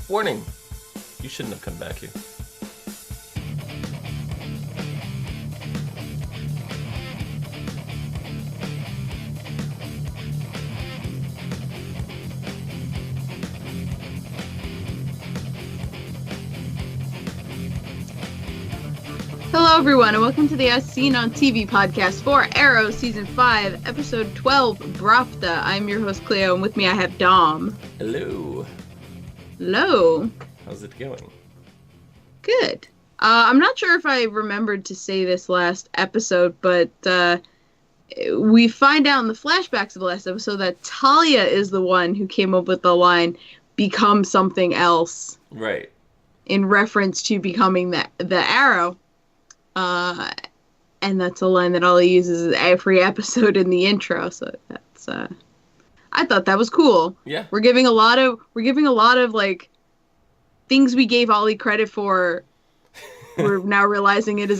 Warning, you shouldn't have come back here. Hello everyone, and welcome to the As Seen on TV podcast for Arrow Season 5, Episode 12, Bratva. I'm your host, Clio, and with me I have Dom. Hello. Hello. How's it going? Good. I'm not sure if I remembered to say this last episode, but we find out in the flashbacks of the last episode that Talia is the one who came up with the line, become something else. Right. In reference to becoming the Arrow. And that's a line that Ollie uses every episode in the intro, so that's I thought that was cool. Yeah. We're giving a lot of like things we gave Ollie credit for. We're now realizing it was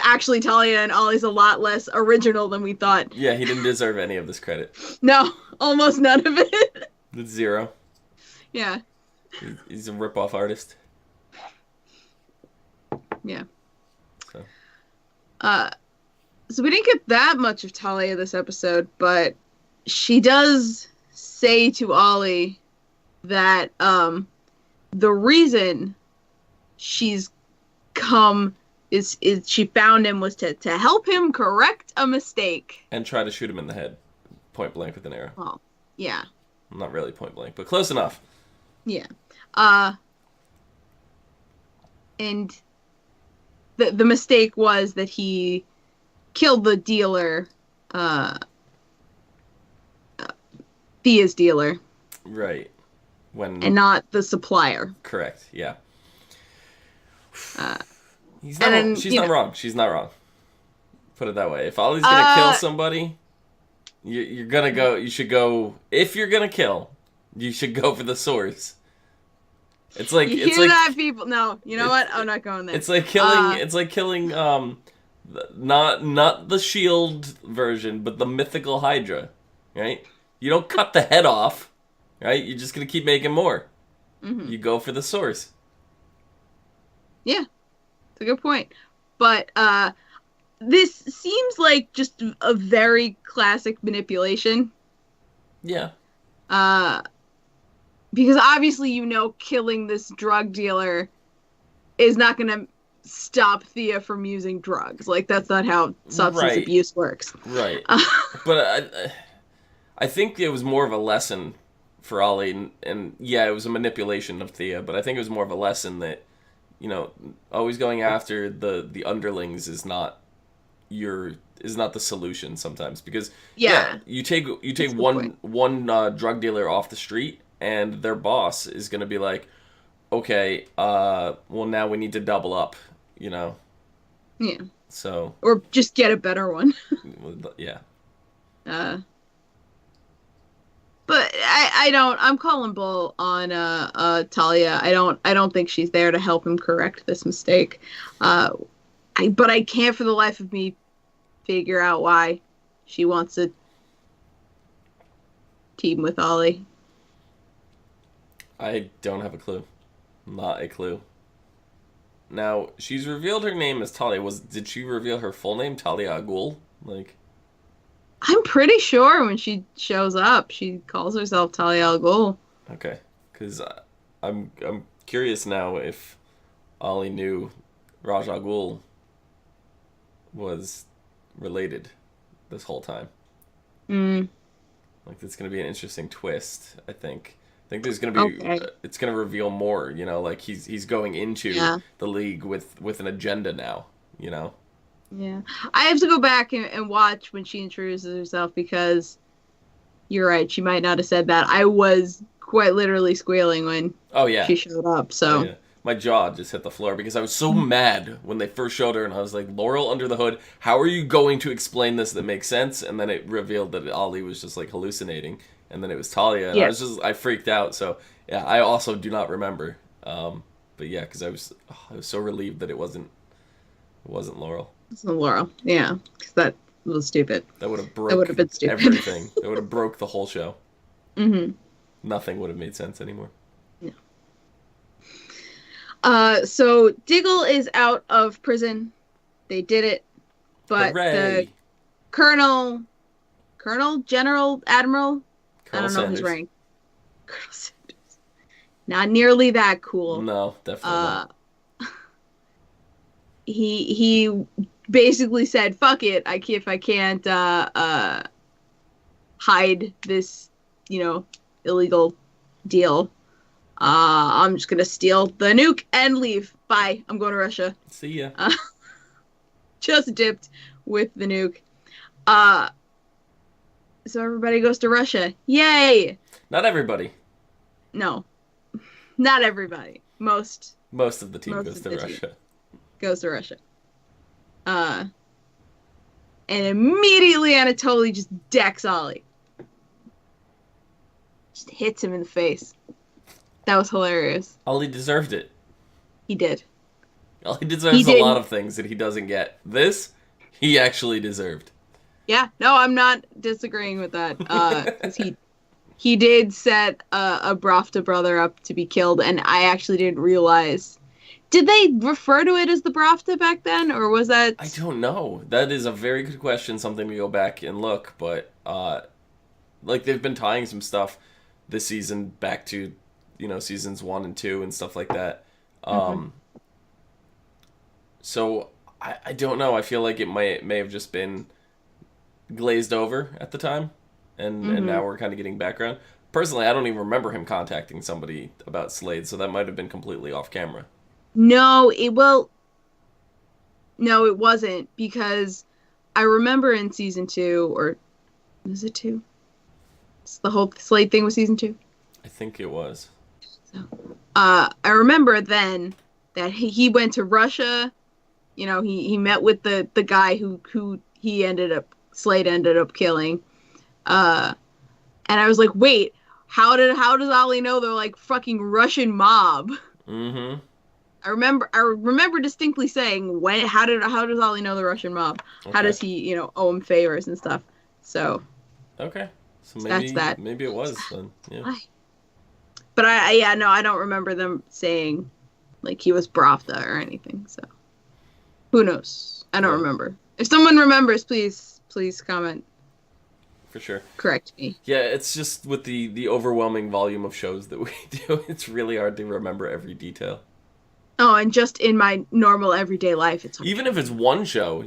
actually Talia, and Ollie's a lot less original than we thought. Yeah, he didn't deserve any of this credit. No, almost none of it. It's zero. Yeah. He's a rip-off artist. Yeah. So. So we didn't get that much of Talia this episode, but she does say to Ollie that the reason she's come is she found him was to help him correct a mistake. And try to shoot him in the head. Point blank with an arrow. Oh, yeah. Not really point blank, but close enough. Yeah. And the mistake was that he killed the dealer, Thea's dealer. Right. And not the supplier. Correct, yeah. She's not wrong. Put it that way. If Ollie's gonna kill somebody, you're gonna go. You should go. If you're gonna kill, you should go for the source. It's like that, people. No, you know what? I'm not going there. It's like killing. Not the Shield version, but the mythical Hydra, right? You don't cut the head off, right? You're just gonna keep making more. Mm-hmm. You go for the source. Yeah, it's a good point. But this seems like just a very classic manipulation. Yeah. Because obviously, killing this drug dealer is not going to stop Thea from using drugs. Like, that's not how substance abuse works. Right. But I think it was more of a lesson for Ollie, and yeah, it was a manipulation of Thea, but I think it was more of a lesson that, always going after the underlings is not the solution sometimes, because you take one drug dealer off the street, and their boss is going to be like, okay, well, now we need to double up, Yeah. So. Or just get a better one. Yeah. But I'm calling bull on Talia. I don't think she's there to help him correct this mistake. But I can't for the life of me figure out why she wants to team with Ollie. I don't have a clue. Not a clue. Now, she's revealed her name as Talia. Did she reveal her full name, Talia al Ghul? I'm pretty sure when she shows up, she calls herself Talia al Ghul. Okay, because I'm curious now if Ollie knew Raj al Ghul was related this whole time. It's going to be an interesting twist, I think. I think there's going to be, it's going to reveal more, he's going into the league with an agenda now, Yeah. I have to go back and watch when she introduces herself, because you're right, she might not have said that. I was quite literally squealing when she showed up, so. Oh, yeah. My jaw just hit the floor because I was so mad when they first showed her, and I was like, Laurel under the hood, how are you going to explain this that makes sense? And then it revealed that Ollie was just hallucinating, and then it was Talia, and I freaked out. So yeah, I also do not remember. But yeah, because I was so relieved that it wasn't Laurel. It's not Laurel, yeah, because that was stupid. That would have been stupid. Everything. That would have broke the whole show. Mm-hmm. Nothing would have made sense anymore. Yeah. So Diggle is out of prison. They did it. But the Hooray! Colonel, General, Admiral, I Colonel don't know his Sanders. rank. Colonel Sanders. Not nearly that cool. No, definitely not. He basically said, "Fuck it. If I can't hide this, illegal deal, I'm just gonna steal the nuke and leave. Bye. I'm going to Russia." See ya. Just dipped with the nuke. So everybody goes to Russia. Yay! Not everybody. No, not everybody. Most Most of the team Most goes of to the team. Russia. goes to Russia. And immediately Anatoly just decks Ollie. Just hits him in the face. That was hilarious. Ollie deserved it. He did. Ollie deserves He a did. lot of things that he doesn't get. This, he actually deserved. Yeah, no, I'm not disagreeing with that. 'Cause he did set a Bratva brother up to be killed, and I actually didn't realize. Did they refer to it as the Bratva back then, or was that? I don't know. That is a very good question. Something to go back and look, but like they've been tying some stuff this season back to seasons 1 and 2 and stuff like that. So I don't know. I feel like it may have just been glazed over at the time, and now we're kind of getting background. Personally, I don't even remember him contacting somebody about Slade, so that might have been completely off camera. No, it wasn't, because I remember in season 2, or was it 2? The whole Slade thing was season 2. I think it was. So, I remember then that he went to Russia. He met with the guy who Slade ended up killing. And I was like, wait, how does Ollie know they're like fucking Russian mob? Mm-hmm. I remember distinctly saying, how does Ollie know the Russian mob? Okay. How does he, owe him favors and stuff? So Okay. So maybe that's that. Maybe it was then. Yeah. But I don't remember them saying like he was Bratva or anything. So who knows? I don't remember. If someone remembers, please comment. For sure. Correct me. Yeah, it's just with the overwhelming volume of shows that we do, it's really hard to remember every detail. Oh, and just in my normal everyday life, it's hard. Even if it's one show,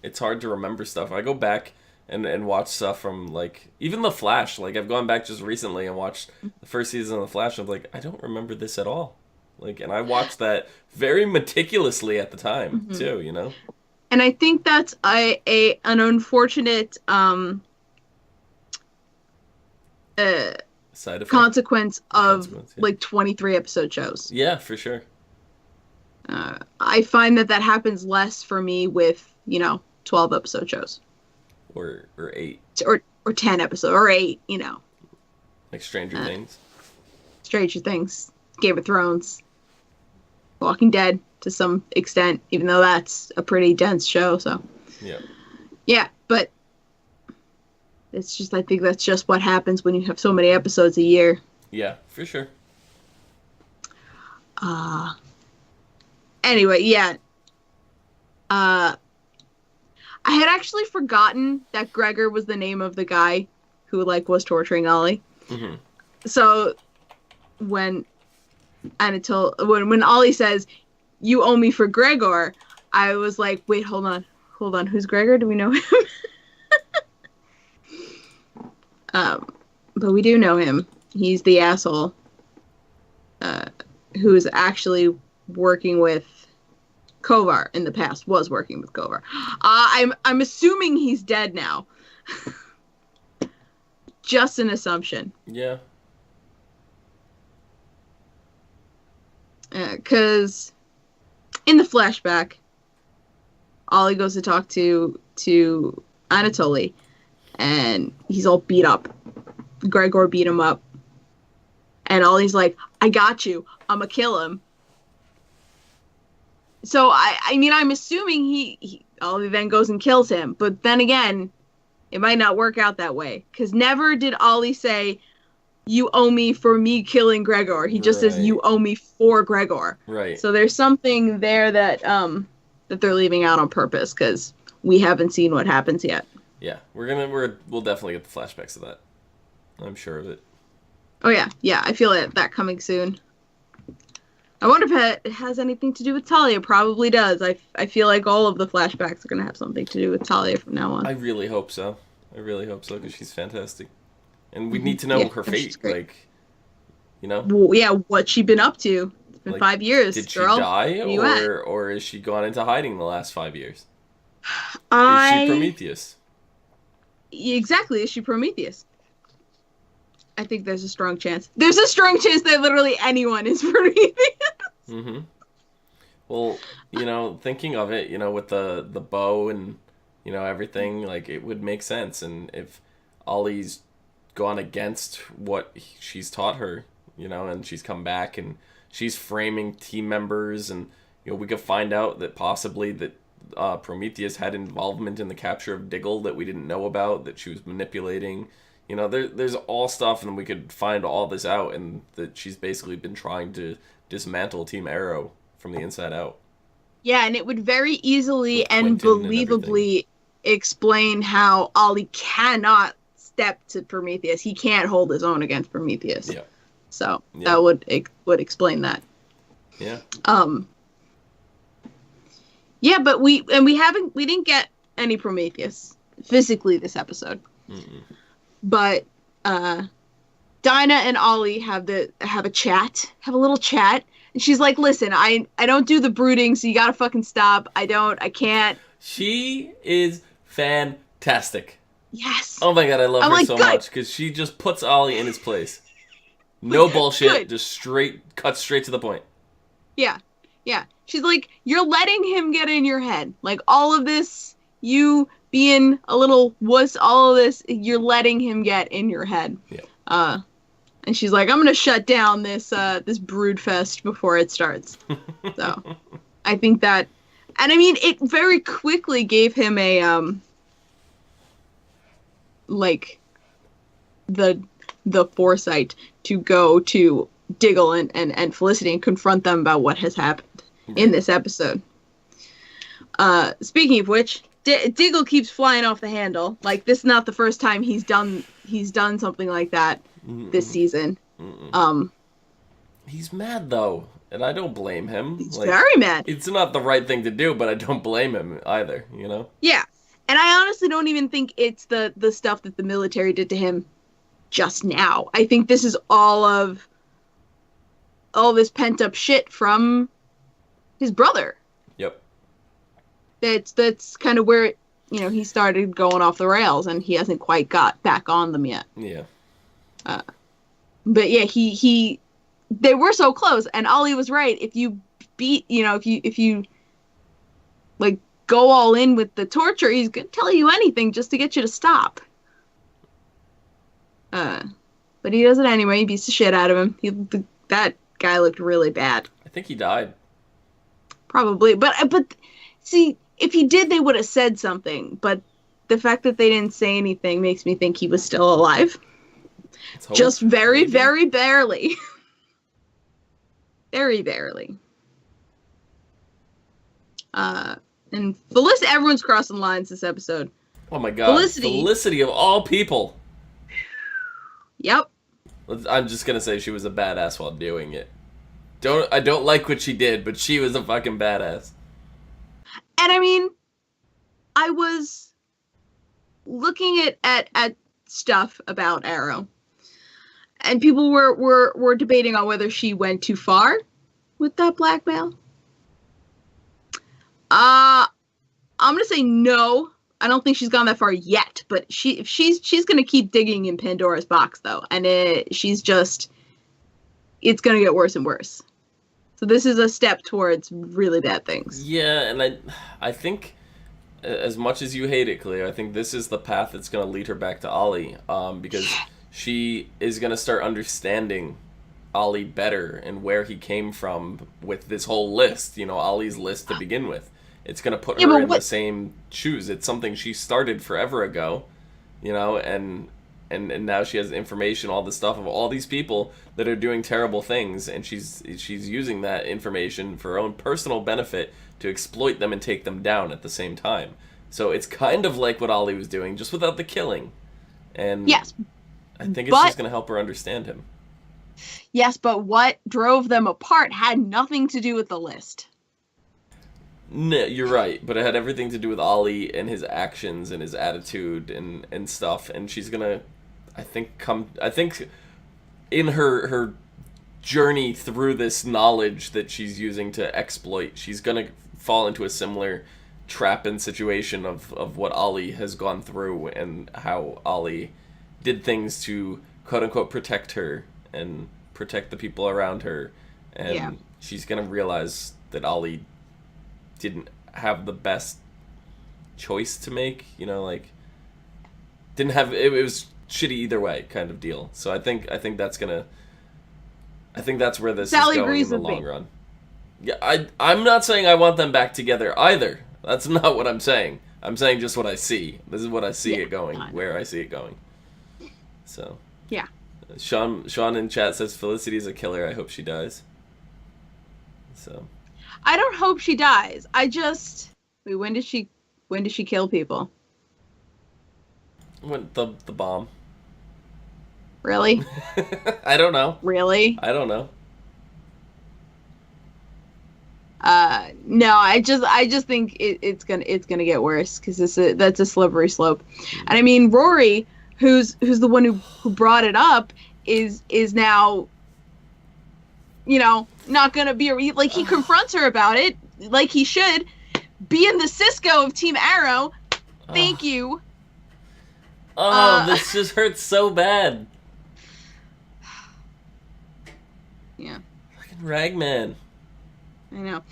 it's hard to remember stuff. I go back and watch stuff from, like, even The Flash. Like, I've gone back just recently and watched the first season of The Flash, and I'm like, I don't remember this at all. Like, and I watched that very meticulously at the time, too, And I think that's an unfortunate side effect. consequence of Yeah. like 23 episode shows. Yeah, for sure. I find that happens less for me with 12 episode shows Or 8. or 10 episode or 8. Like Stranger Things. Stranger Things, Game of Thrones, Walking Dead to some extent, even though that's a pretty dense show. So yeah, but it's just, I think that's just what happens when you have so many episodes a year. Yeah, for sure. Anyway, yeah. I had actually forgotten that Gregor was the name of the guy who was torturing Ollie. Mm-hmm. So when Ollie says, "You owe me for Gregor," I was like, wait, hold on. Who's Gregor? Do we know him? But we do know him. He's the asshole who's actually working with Kovar in the past. Was working with Kovar. I'm assuming he's dead now. Just an assumption. Yeah. Because in the flashback, Ollie goes to talk to Anatoly, and he's all beat up. Gregor beat him up. And Ollie's like, "I got you. I'm gonna kill him." So, I mean, I'm assuming Ollie then goes and kills him. But then again, it might not work out that way. Because never did Ollie say, you owe me for me killing Gregor. He just says, you owe me for Gregor. Right. So there's something there that that they're leaving out on purpose because we haven't seen what happens yet. Yeah, we'll definitely get the flashbacks of that. I'm sure of it. Oh yeah, I feel that coming soon. I wonder if it has anything to do with Talia. Probably does. I feel like all of the flashbacks are going to have something to do with Talia from now on. I really hope so. Because she's fantastic. And we need to know her fate. Like, you know? Well, yeah, what's she been up to? It's been 5 years, Did girl. She die? Or is she gone into hiding the last 5 years? Is she Prometheus? Exactly, is she Prometheus? I think there's a strong chance. There's a strong chance that literally anyone is Prometheus. Mm-hmm. Well, thinking of it, with the bow and, everything, like, it would make sense. And if Ollie's gone against what she's taught her, and she's come back and she's framing team members and, we could find out that possibly that Prometheus had involvement in the capture of Diggle that we didn't know about, that she was manipulating. There's all stuff, and we could find all this out, and that she's basically been trying to dismantle Team Arrow from the inside out. Yeah, and it would very easily and believably explain how Ollie cannot step to Prometheus. He can't hold his own against Prometheus. Yeah. So that would explain that. Yeah. Yeah, but we didn't get any Prometheus physically this episode. Mm-mm. But Dinah and Ollie have a little chat, and she's like, "Listen, I don't do the brooding, so you gotta fucking stop. I can't." She is fantastic. Yes. Oh my god, I love her so much because she just puts Ollie in his place. No bullshit, just cut straight to the point. Yeah. She's like, you're letting him get in your head. Like, all of this, you being a little wuss, all of this, you're letting him get in your head. Yeah. And she's like, I'm gonna shut down this brood fest before it starts. So, I think that, and I mean, it very quickly gave him a, like, the foresight to go to Diggle and Felicity and confront them about what has happened in this episode. Speaking of which, Diggle keeps flying off the handle. Like, this is not the first time he's done something like that this season. He's mad though, and I don't blame him. He's very mad. It's not the right thing to do, but I don't blame him either, Yeah. And I honestly don't even think it's the stuff that the military did to him just now. I think this is all this pent up shit from his brother. Yep. That's kind of where he started going off the rails, and he hasn't quite got back on them yet. Yeah. But yeah, they were so close, and Ollie was right. If you beat, if you like go all in with the torture, he's gonna tell you anything just to get you to stop. But he does it anyway. He beats the shit out of him. That guy looked really bad. I think he died. Probably, but see, if he did, they would have said something. But the fact that they didn't say anything makes me think he was still alive. Just very, very barely. Very barely. And Felicity, everyone's crossing lines this episode. Oh my god. Felicity of all people. Yep. I'm just gonna say she was a badass while doing it. I don't like what she did, but she was a fucking badass. And I mean, I was looking at stuff about Arrow, and people were debating on whether she went too far with that blackmail. I'm gonna say no. I don't think she's gone that far yet, but she's gonna keep digging in Pandora's box though, and it's gonna get worse and worse. So this is a step towards really bad things. Yeah, and I think, as much as you hate it, Clio, I think this is the path that's gonna lead her back to Ollie, because she is gonna start understanding Ollie better and where he came from with this whole list. Ollie's list to begin with. It's going to put her in the same shoes. It's something she started forever ago, and and now she has information, all this stuff of all these people that are doing terrible things, and she's using that information for her own personal benefit to exploit them and take them down at the same time. So it's kind of like what Ollie was doing, just without the killing. And yes, I think it's just going to help her understand him. Yes, but what drove them apart had nothing to do with the list. No, you're right, but it had everything to do with Ollie and his actions and his attitude and stuff. And she's gonna, I think in her journey through this knowledge that she's using to exploit, she's gonna fall into a similar trap and situation of what Ollie has gone through and how Ollie did things to quote unquote protect her and protect the people around her. And she's gonna realize that Ollie didn't have the best choice to make, like didn't have it was shitty either way kind of deal. So I think that's where this Sally is going agrees in the with long me. run. Yeah, I'm not saying I want them back together either. That's not what I'm saying. I'm saying just what I see. This is what I see it going, where I see it going. So yeah. Sean in chat says Felicity's a killer. I hope she dies. So I don't hope she dies. I just when did she kill people? When the bomb. Really? I don't know. Really? I don't know. No, I just think it's gonna get worse because that's a slippery slope. And I mean Rory, who's the one who brought it up, is now, not gonna be like, he confronts her about it like he should. Being the Cisco of Team Arrow, thank you. This just hurts so bad. Yeah. Fucking Ragman. I know.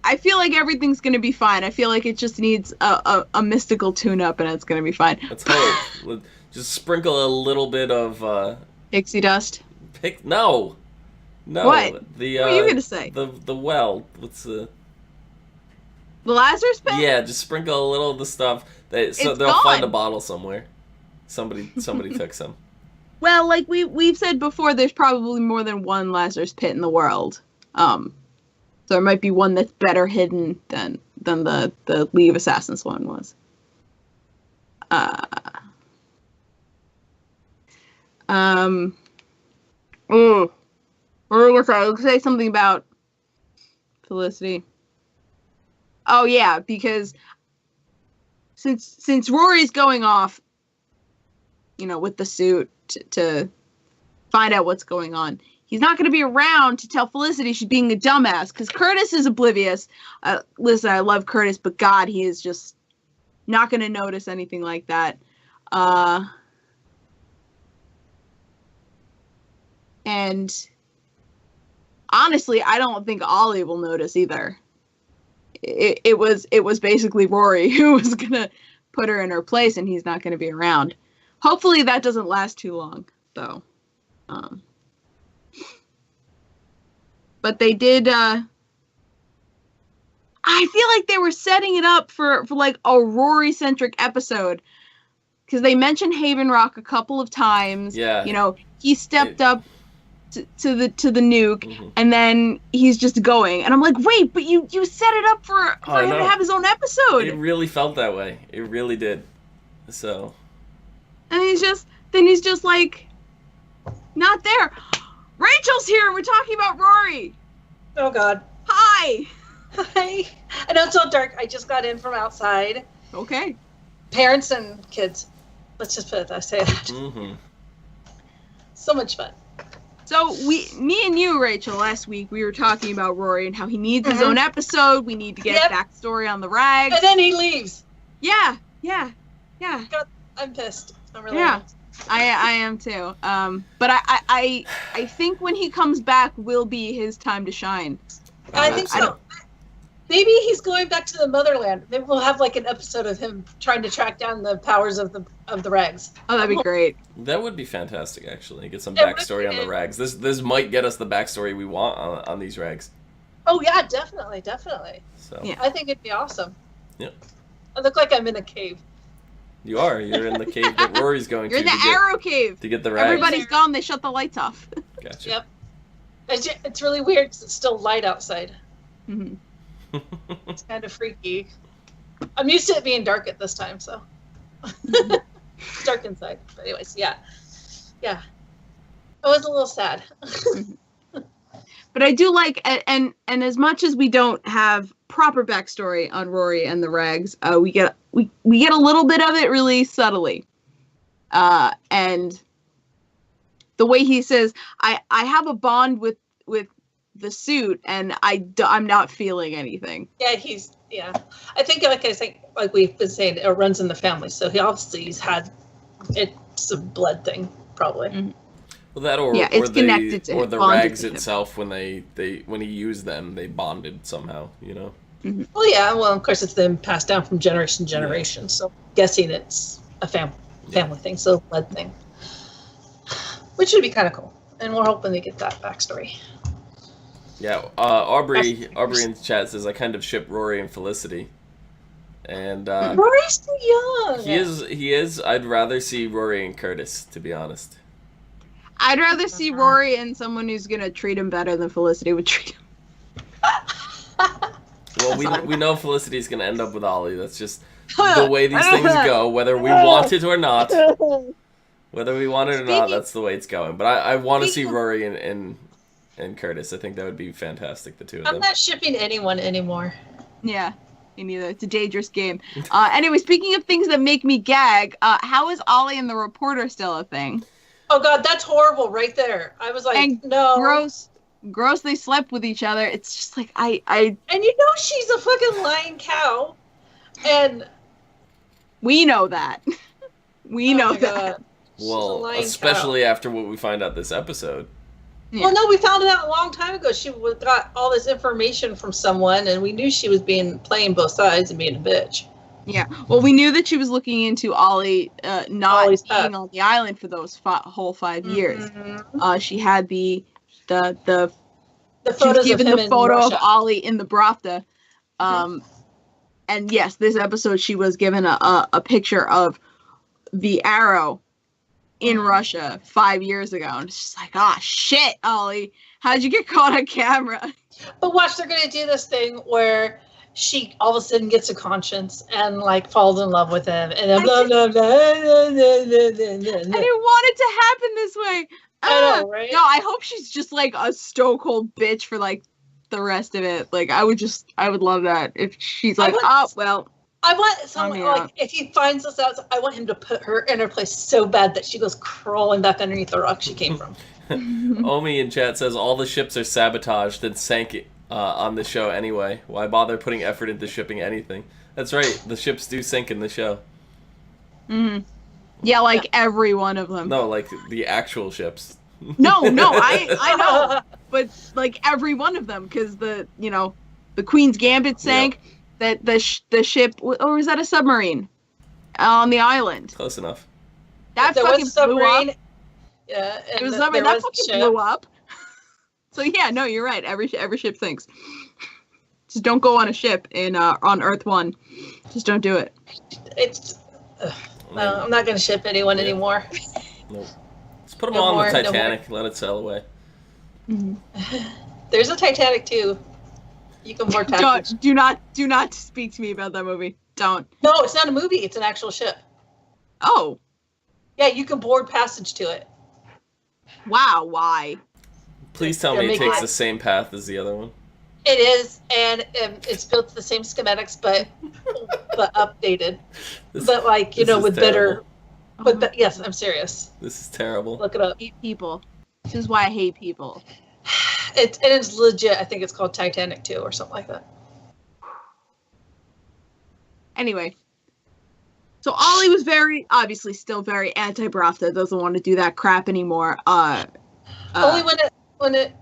I feel like everything's gonna be fine. I feel like it just needs a mystical tune-up, and it's gonna be fine. Let's hope. Just sprinkle a little bit of pixie dust. No. What? What are you gonna say? The well. What's the Lazarus pit? Yeah, just sprinkle a little of the stuff. They'll gone. find a bottle somewhere. Somebody took some. Well, like we've said before, there's probably more than one Lazarus pit in the world. So there might be one that's better hidden than the League of Assassins one was. What was I going to say? Something about Felicity. Oh yeah, because since Rory's going off, with the suit to find out what's going on, he's not going to be around to tell Felicity she's being a dumbass, because Curtis is oblivious. Listen, I love Curtis, but God, he is just not going to notice anything like that. And honestly, I don't think Ollie will notice either. It was basically Rory who was going to put her in her place, and he's not going to be around. Hopefully that doesn't last too long, though. But they did, I feel like they were setting it up for like a Rory-centric episode, because they mentioned Haven Rock a couple of times. Yeah. He stepped up to the nuke, mm-hmm. and then he's just going. And I'm like, wait, but you set it up for him to have his own episode. It really felt that way. It really did. So. And he's just like, not there. Rachel's here. We're talking about Rory. Oh, God. Hi. Hi. I know it's all dark. I just got in from outside. Okay. Parents and kids. Let's just say that. Mm-hmm. So much fun. So me and you, Rachel, last week, we were talking about Rory and how he needs his own episode. We need to get a backstory on the rags. And then he leaves. Yeah. God, I'm pissed. I'm really pissed. I am too. But I think when he comes back will be his time to shine. I think so. Maybe he's going back to the motherland. Maybe we'll have like an episode of him trying to track down the powers of the rags. Oh, that'd be great. That would be fantastic, actually. Get some backstory on the rags. This might get us the backstory we want on these rags. Oh yeah, definitely. So yeah. I think it'd be awesome. Yep. I look like I'm in a cave. You are. You're in the cave that Rory's going You're to. in the arrow cave. To get the rags. Everybody's gone. They shut the lights off. Gotcha. Yep. It's really weird because it's still light outside. Mm-hmm. It's kind of freaky. I'm used to it being dark at this time, so. It's dark inside. But anyways, yeah. Yeah. I was a little sad. But I do like, and as much as we don't have proper backstory on Rory and the Rags, we get a little bit of it really subtly. And the way he says, I have a bond with the suit, and I'm not feeling anything. Yeah, I think, like we've been saying, it runs in the family, so he's had, it's a blood thing, probably. Mm-hmm. Well, that or it's connected to or him, the rags itself, when when he used them, they bonded somehow, you know. Mm-hmm. Well, yeah, of course it's been passed down from generation to generation, so guessing it's a family thing, so blood thing, which would be kind of cool, and we're hoping they get that backstory. Yeah, Aubrey in the chat says I kind of ship Rory and Felicity, and Rory's too young. He is. I'd rather see Rory and Curtis, to be honest. I'd rather see Rory and someone who's gonna treat him better than Felicity would treat him. Well, we know Felicity's gonna end up with Ollie. That's just the way these things go, whether we want it or not. Whether we want it or not, that's the way it's going. But I want to see Rory and Curtis. I think that would be fantastic, the two of them. I'm not shipping anyone anymore. Yeah, me neither. It's a dangerous game. Anyway, speaking of things that make me gag, how is Ollie and the reporter still a thing? Oh God, that's horrible right there. I was like, and no. Gross, they slept with each other. It's just like, I... And you know she's a fucking lying cow. And... We know that. We know that. Well, especially after what we find out this episode. Yeah. Well, no, we found it out a long time ago. She got all this information from someone, and we knew she was playing both sides and being a bitch. Yeah. Well, we knew that she was looking into Ollie not Ollie's being on the island for those whole 5 years. She had the photos she was given of him the in photo Russia. of Ollie in the Bratva. And yes, this episode she was given a picture of the arrow in Russia 5 years ago. And it's just like, shit, Ollie, how'd you get caught on camera? But watch, they're going to do this thing where she all of a sudden gets a conscience and like falls in love with him, and then blah blah blah. I didn't want it to happen this way. I know, right? No, I hope she's just like a stone cold bitch for like the rest of it. Like I would love that if she's like, I want someone like if he finds this out, I want him to put her in her place so bad that she goes crawling back underneath the rock she came from. Omi in chat says all the ships are sabotaged and sank on the show anyway. Why bother putting effort into shipping anything? That's right. The ships do sink in the show. Mm-hmm. Yeah, like every one of them. No, like the actual ships. No, I know, but like every one of them, because the Queen's Gambit sank. Yep. That the ship, or was that a submarine on the island? Close enough. That fucking blew up. Yeah, it was submarine that fucking blew up. So yeah, no, you're right. Every ship sinks. Just don't go on a ship on Earth 1. Just don't do it. No, I'm not gonna ship anyone anymore. Nope. Let's put them on the Titanic. Let it sail away. Mm-hmm. There's a Titanic too. You can board passage. Do not speak to me about that movie. Don't. No, it's not a movie. It's an actual ship. Oh. Yeah, you can board passage to it. Wow. Why? Please tell me it takes the same path as the other one. It is, and it's built to the same schematics, but updated. But like with better. But yes, I'm serious. This is terrible. Look it up. I hate people. This is why I hate people. It's legit. I think it's called Titanic 2 or something like that. Anyway, so Ollie was obviously still very anti-Bratva. Doesn't want to do that crap anymore. Only when it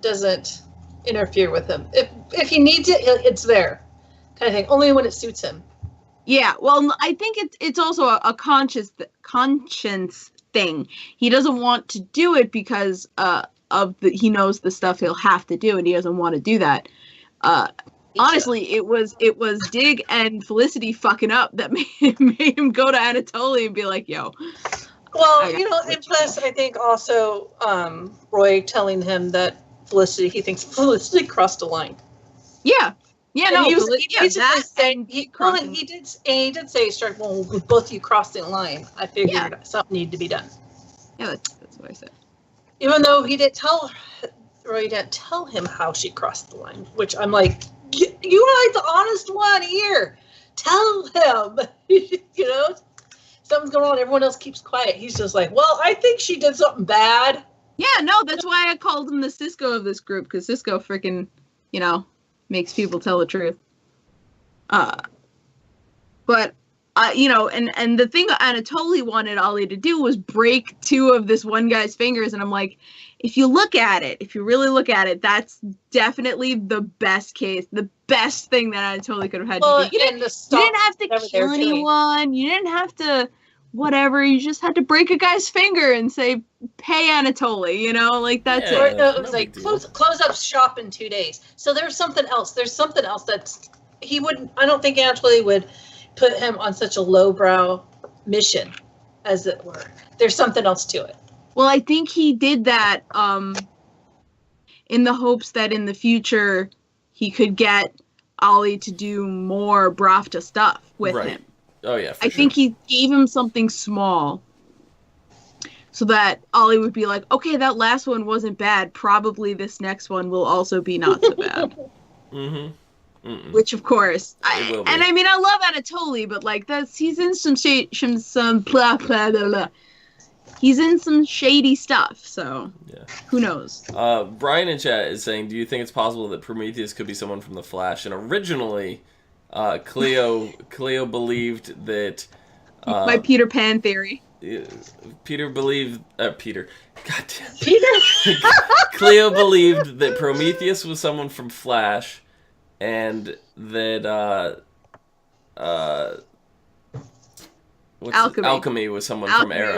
doesn't interfere with him. If he needs it, it's there, kind of thing. Only when it suits him. Yeah, well, I think it's also a conscience thing. He doesn't want to do it because he knows the stuff he'll have to do, and he doesn't want to do that. Honestly, it was Dig and Felicity fucking up that made him go to Anatoly and be like, "Yo." Well, and plus, I think also Roy telling him that he thinks Felicity crossed a line. Yeah. Yeah, and no, he did say, well, with both of you crossing the line, I figured something needed to be done. Yeah, that's what I said. Even though Roy didn't tell him how she crossed the line, which I'm like, you are like the honest one here. Tell him, something's going on. Everyone else keeps quiet. He's just like, well, I think she did something bad. Yeah, no, that's why I called him the Cisco of this group, because Cisco freaking, makes people tell the truth. But, and the thing Anatoly wanted Ollie to do was break 2 of this one guy's fingers, and I'm like, if you really look at it, that's definitely the best case, the best thing that Anatoly could have had to do. You didn't have to kill anyone, you didn't have to whatever, you just had to break a guy's finger and say, pay Anatoly, that's it. Or, no, it was like, close up shop in 2 days. So there's something else that's, I don't think Anatoly would put him on such a lowbrow mission, as it were. There's something else to it. Well, I think he did that in the hopes that in the future he could get Ollie to do more Bratva stuff with him. Oh, yeah, I think he gave him something small so that Ollie would be like, okay, that last one wasn't bad. Probably this next one will also be not so bad. Which, of course, I love Anatoly, but he's in some blah, blah, blah, blah. He's in some shady stuff, so who knows? Brian in chat is saying, do you think it's possible that Prometheus could be someone from The Flash? And originally, Clio believed that... my Peter Pan theory. Peter believed... Peter. Goddamn. Peter? Clio believed that Prometheus was someone from Flash, and that... Alchemy was someone from Arrow.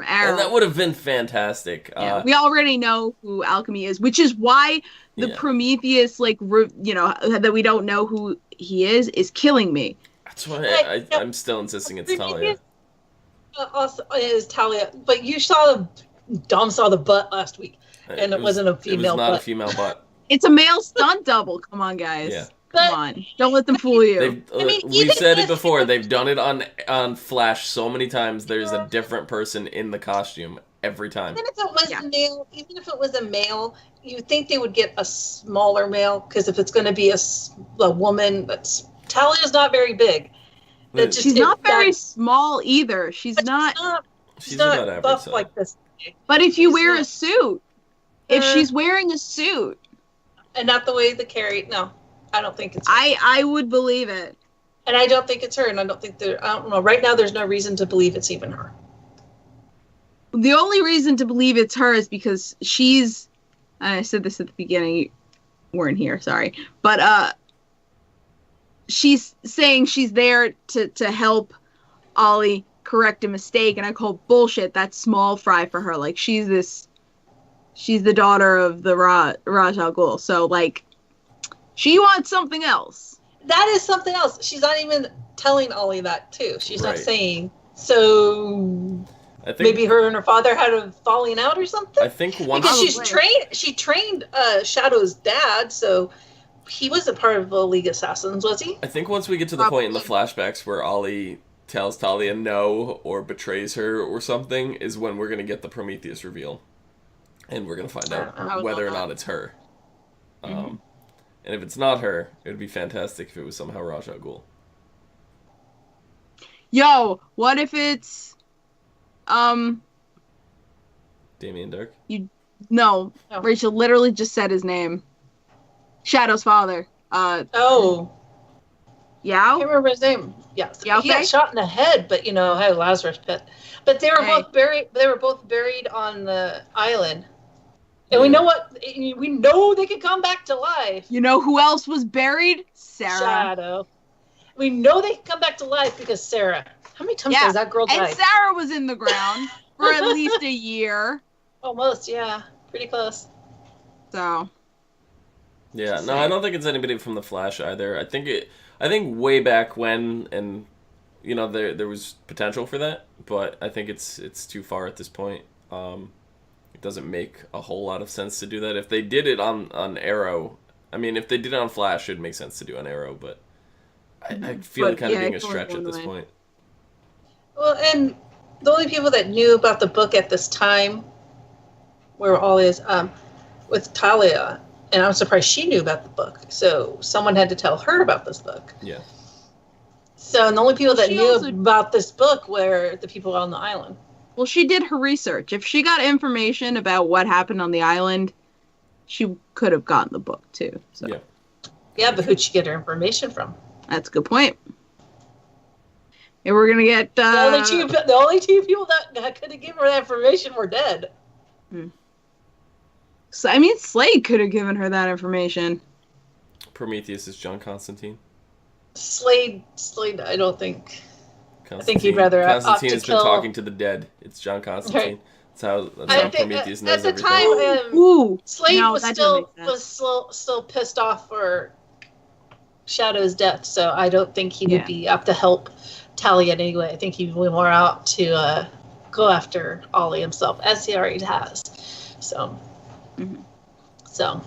And that would have been fantastic. We already know who Alchemy is, which is why the Prometheus, that we don't know who he is killing me. That's why I'm still insisting it's Talia. Also, is Talia, but Dom saw the butt last week, and it wasn't a female butt. It was not a female butt. It's a male stunt double. Come on, guys. Yeah. Come on, don't let them fool you. We've said it before. They've done it on Flash so many times. There's a different person in the costume every time. Even if it was a male, you'd think they would get a smaller male, because if it's going to be a woman, Talia's not very big. She's not very small either. She's not buff like this. But if you wear a suit, if she's wearing a suit, and not the way no. I don't think it's her. I would believe it. And I don't think it's her, and I don't know. Right now, there's no reason to believe it's even her. The only reason to believe it's her is because she's... I said this at the beginning. You weren't here, sorry. But she's saying she's there to help Ollie correct a mistake, and I call bullshit. That's small fry for her. She's the daughter of the Raj Al Ghul. So, she wants something else. That is something else. She's not even telling Ollie that, too. She's not saying, so I think maybe her and her father had a falling out or something? I think because she trained Shadow's dad, so he wasn't part of the League of Assassins, was he? I think once we get to the point in the flashbacks where Ollie tells Talia no or betrays her or something is when we're going to get the Prometheus reveal. And we're going to find out whether or not it's her. And if it's not her, it would be fantastic if it was somehow Raj Al Ghul. Yo, what if it's Damien Dark? No. Rachel literally just said his name. Shadow's father. Yao? I can't remember his name. Yeah. He got shot in the head, but had a Lazarus pit. But they were both buried. They were both buried on the island. And we know we know they could come back to life. You know who else was buried? Sarah. Shadow. We know they can come back to life because Sarah. How many times has that girl died? And Sarah was in the ground for at least a year. Almost, yeah. Pretty close. So. Yeah, no, I don't think it's anybody from the Flash either. I think way back when, and there was potential for that, but I think it's too far at this point. It doesn't make a whole lot of sense to do that. If they did it on Arrow, I mean, if they did it on Flash, it'd make sense to do on Arrow, but I feel it kind of being a stretch at this point. Well, and the only people that knew about the book at this time were always with Talia, and I'm surprised she knew about the book. So someone had to tell her about this book. Yeah. So and the only people that knew about this book were the people on the island. Well, she did her research. If she got information about what happened on the island, she could have gotten the book too. So. Yeah. Yeah, but who'd she get her information from? That's a good point. And we're gonna get the only two people that could have given her that information were dead. So I mean, Slade could have given her that information. Prometheus is John Constantine. Slade, I don't think. I think he'd rather Constantine has been talking to the dead. It's John Constantine. Right. That's how Prometheus knows everything. At the time, Slade was still pissed off for Shadow's death, so I don't think he would be up to help Talia in any way. I think he'd be more out to go after Ollie himself, as he already has. So, so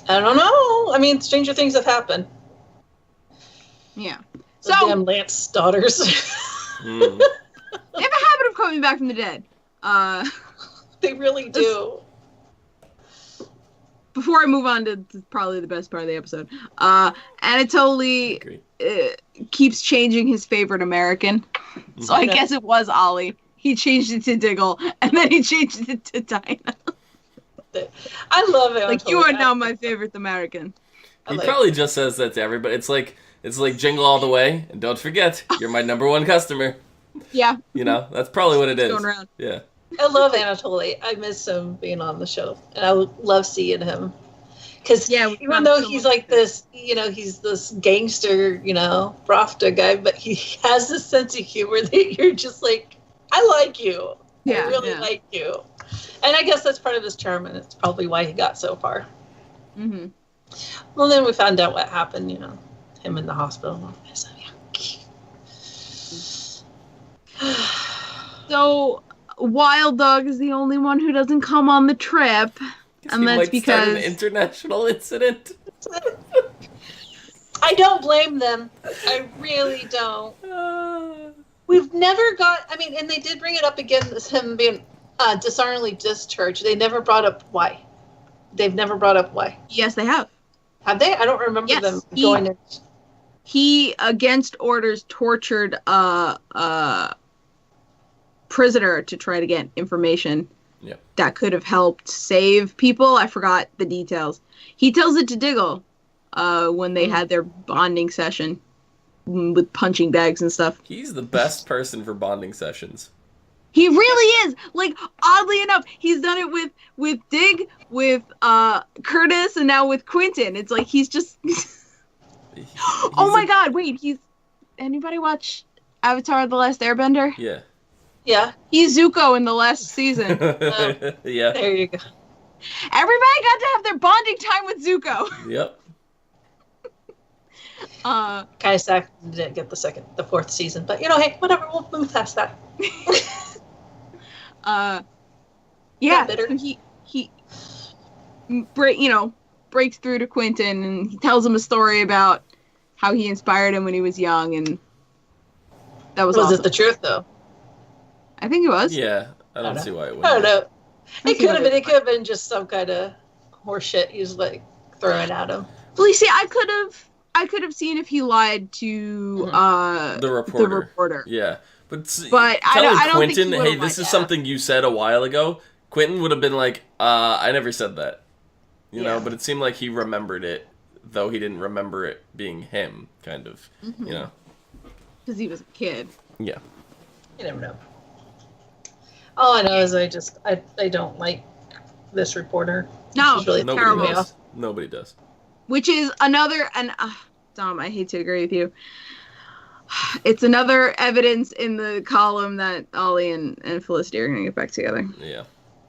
I don't know. I mean, stranger things have happened. Yeah. So damn Lance daughters. They have a habit of coming back from the dead. They really do. Before I move on to probably the best part of the episode, Anatoly keeps changing his favorite American. So I guess it was Ollie. He changed it to Diggle, and then he changed it to Dinah. I love it. Like, you are now my favorite American. He probably just says that to everybody. It's like Jingle All the Way, and don't forget, you're my number one customer. Yeah. That's probably what it is. Going around. Yeah. I love Anatoly. I miss him being on the show, and I would love seeing him. Because even though he's like this, he's this gangster, Bratva guy, but he has this sense of humor that you're just like, I like you. I really like you. And I guess that's part of his charm, and it's probably why he got so far. Mm-hmm. Well, then we found out what happened, him in the hospital. So, So, Wild Dog is the only one who doesn't come on the trip. And that's because an international incident. I don't blame them. I really don't. We've never got. I mean, and they did bring it up again. Him being dishonorably discharged. They never brought up why. They've never brought up why. Yes, they have. Have they? I don't remember them going in. He, against orders, tortured a prisoner to try to get information. Yep. That could have helped save people. I forgot the details. He tells it to Diggle when they had their bonding session with punching bags and stuff. He's the best person for bonding sessions. He really is. Like, oddly enough, he's done it with Dig, with Curtis, and now with Quentin. It's like he's just... Oh my god, wait, anybody watch Avatar: The Last Airbender? Yeah. Yeah. He's Zuko in the last season. Yeah. There you go. Everybody got to have their bonding time with Zuko. Yep. Kayak didn't get the fourth season, but hey, whatever, we'll move past that. Yeah, so he breaks through to Quentin, and he tells him a story about how he inspired him when he was young, and that was awesome. It the truth though? I think it was. Yeah, I don't see why it wouldn't. I don't know. It could have been. It could have been just some kind of horseshit he was like throwing at him. Well, you see, I could have seen if he lied to the reporter. Yeah, but I don't Quentin, think hey, this is something you said a while ago. Quentin would have been like, I never said that. You know, but it seemed like he remembered it, though he didn't remember it being him, kind of. Because he was a kid. Yeah. You never know. All I know is I don't like this reporter. No, she's really terrible. Nobody does. Which is another, and Dom, I hate to agree with you. It's another evidence in the column that Ollie and Felicity are going to get back together. Yeah,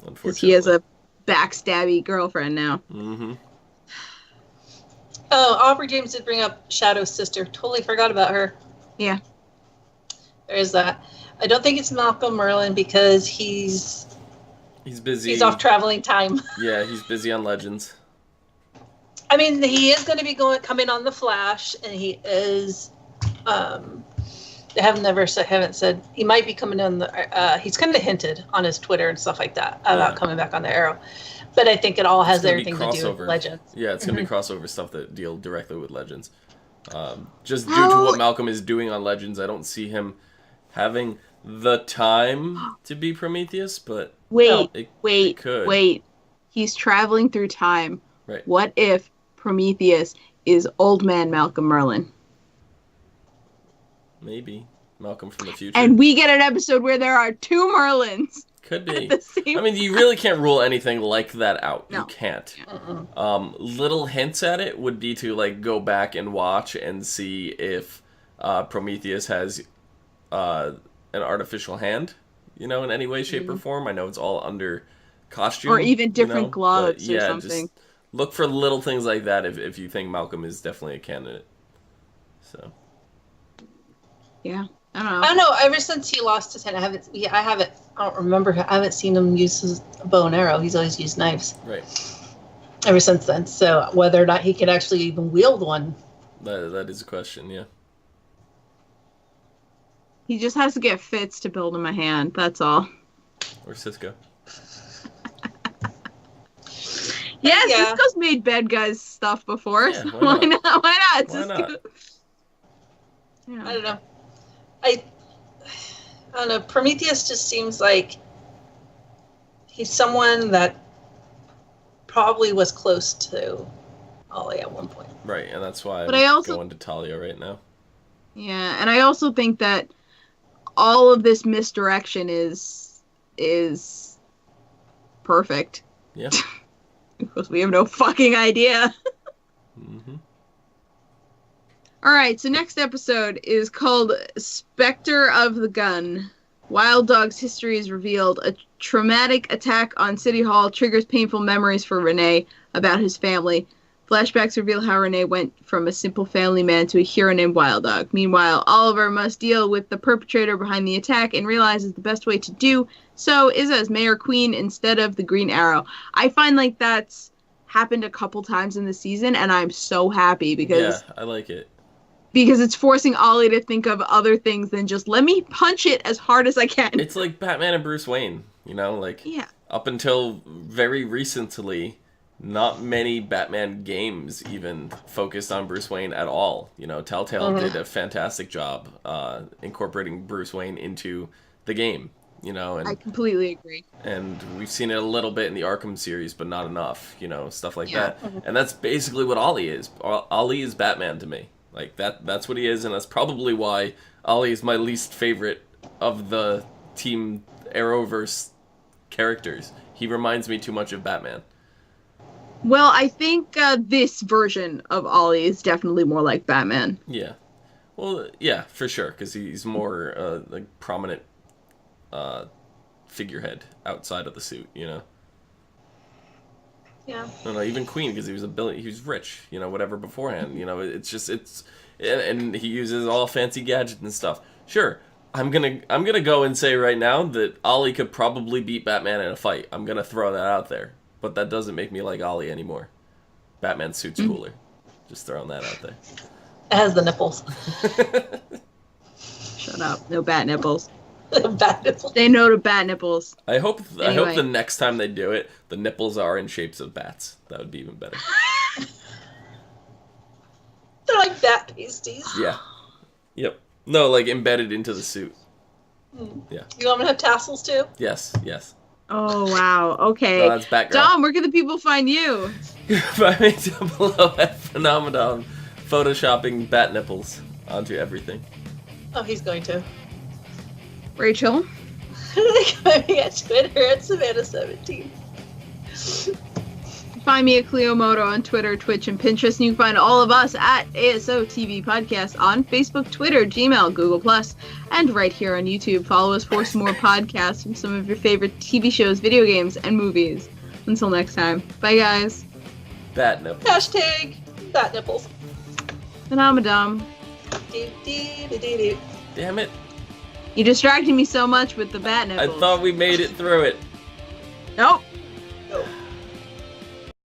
unfortunately. Because he has a backstabby girlfriend now. Mm-hmm. Oh, Aubrey James did bring up Shadow's sister. Totally forgot about her. Yeah. There's that. I don't think it's Malcolm Merlyn because he's busy. He's off traveling time. Yeah, he's busy on Legends. I mean, he is going to be coming on the Flash, and he is. They haven't said he might be coming on the. He's kind of hinted on his Twitter and stuff like that about coming back on the Arrow, but I think it all has everything to do with Legends. Yeah, it's going to be crossover stuff that deal directly with Legends. Just due to what Malcolm is doing on Legends, I don't see him having the time to be Prometheus, but wait. He's traveling through time. Right. What if Prometheus is old man Malcolm Merlyn? Maybe Malcolm from the future. And we get an episode where there are two Merlyns. Could be. I mean, you really can't rule anything like that out. No. You can't. Little hints at it would be to like go back and watch and see if Prometheus has an artificial hand, in any way, shape, or form. I know it's all under costume. Or even different gloves or something. Just look for little things like that if you think Malcolm is definitely a candidate. So. Yeah. I don't know. Ever since he lost his hand, I don't remember. I haven't seen him use his bow and arrow. He's always used knives. Right. Ever since then. So whether or not he can actually even wield one. That is a question, yeah. He just has to get Fitz to build him a hand. That's all. Or Cisco. Cisco's made bad guys stuff before. Yeah, so why not? Why not? Why not? Yeah. I don't know. I don't know. Prometheus just seems like he's someone that probably was close to Ollie at one point. Right, and that's why I'm going to Talia right now. Yeah, and I also think that all of this misdirection is perfect. Yeah. Because we have no fucking idea. Mm-hmm. Alright, so next episode is called Spectre of the Gun. Wild Dog's history is revealed. A traumatic attack on City Hall triggers painful memories for Renee about his family. Flashbacks reveal how Renee went from a simple family man to a hero named Wild Dog. Meanwhile, Oliver must deal with the perpetrator behind the attack and realizes the best way to do so is as Mayor Queen instead of the Green Arrow. I find like that's happened a couple times in the season, and I'm so happy because... Yeah, I like it. Because it's forcing Ollie to think of other things than just, let me punch it as hard as I can. It's like Batman and Bruce Wayne, up until very recently, not many Batman games even focused on Bruce Wayne at all. Telltale did a fantastic job incorporating Bruce Wayne into the game, and I completely agree. And we've seen it a little bit in the Arkham series, but not enough, stuff like that. And that's basically what Ollie is. Ollie is Batman to me. Like, that's what he is, and that's probably why Ollie is my least favorite of the Team Arrowverse characters. He reminds me too much of Batman. Well, I think this version of Ollie is definitely more like Batman. Yeah. Well, yeah, for sure, because he's more prominent figurehead outside of the suit, Yeah. No, even Queen, because he was rich, whatever beforehand. And he uses all fancy gadgets and stuff. Sure, I'm gonna go and say right now that Ollie could probably beat Batman in a fight. I'm gonna throw that out there, but that doesn't make me like Ollie anymore. Batman's suit's cooler. Just throwing that out there. It has the nipples. Shut up! No bat nipples. Bat nipples. They know to bat nipples. I hope the next time they do it, the nipples are in shapes of bats. That would be even better. They're like bat pasties. Yeah. Yep. No, like embedded into the suit. Yeah. You want me to have tassels too? Yes. Oh, wow. Okay. No, that's Batgirl. Dom, where can the people find you? Find me down below at Phenomenon, photoshopping bat nipples onto everything. Oh, he's going to. Rachel? Find me at Twitter at Savannah17. Find me at Clio Moto on Twitter, Twitch, and Pinterest. And you can find all of us at ASO TV Podcast on Facebook, Twitter, Gmail, Google+, and right here on YouTube. Follow us for some more podcasts from some of your favorite TV shows, video games, and movies. Until next time. Bye, guys. Bat nipples. Hashtag bat nipples. Then I'm a dumb. Damn it. You distracted me so much with the bat nipples. I thought we made it through it. Nope.